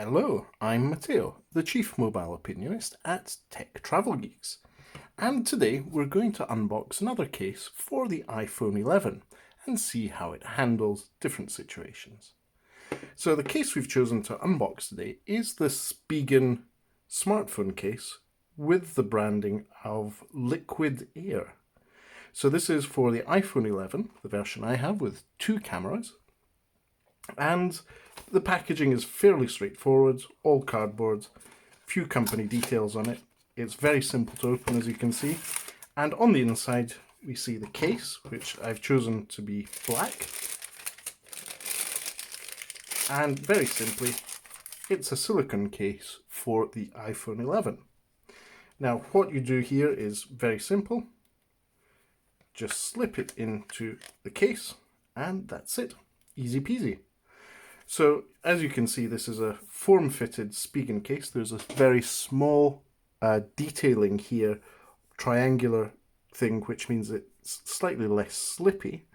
Hello, I'm Matteo, the Chief Mobile Opinionist at Tech Travel Geeks, and today we're going to unbox another case for the iPhone 11 and see how it handles different situations. So the case we've chosen to unbox today is the Spigen smartphone case with the branding of Liquid Air. So this is for the iPhone 11, the version I have with 2 cameras, and the packaging is fairly straightforward, all cardboard, few company details on it. It's very simple to open, as you can see. And on the inside, we see the case, which I've chosen to be black. And very simply, it's a silicone case for the iPhone 11. Now, what you do here is very simple. Just slip it into the case, and that's it. Easy peasy. So, as you can see, this is a form-fitted Spigen case. There's a very small detailing here, triangular thing, which means it's slightly less slippy.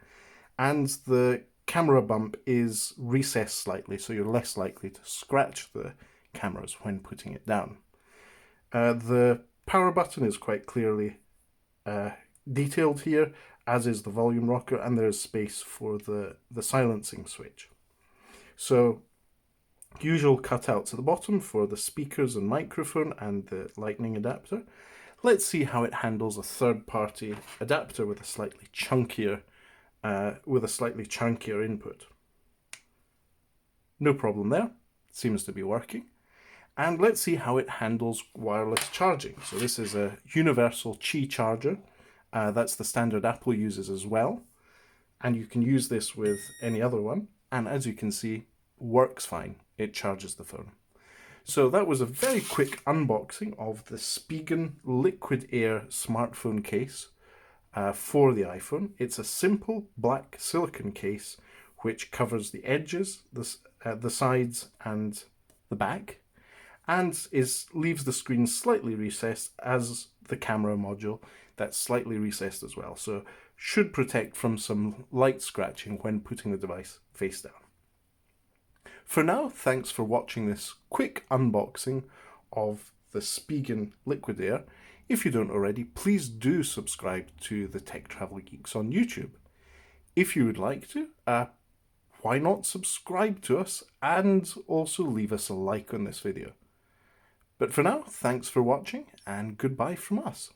And the camera bump is recessed slightly, so you're less likely to scratch the cameras when putting it down. The power button is quite clearly detailed here, as is the volume rocker, and there's space for the silencing switch. So, usual cutouts at the bottom for the speakers and microphone and the lightning adapter. Let's see how it handles a third-party adapter with a slightly chunkier input. No problem there. Seems to be working. And let's see how it handles wireless charging. So this is a universal Qi charger. That's the standard Apple uses as well. And you can use this with any other one. And as you can see, works fine. It charges the phone. So that was a very quick unboxing of the Spigen Liquid Air smartphone case for the iPhone. It's a simple black silicone case which covers the edges, the sides and the back, and leaves the screen slightly recessed, as the camera module that's slightly recessed as well. So should protect from some light scratching when putting the device face down. For now, thanks for watching this quick unboxing of the Spigen Liquid Air. If you don't already, please do subscribe to the Tech Travel Geeks on YouTube. If you would like to, why not subscribe to us and also leave us a like on this video. But for now, thanks for watching and goodbye from us.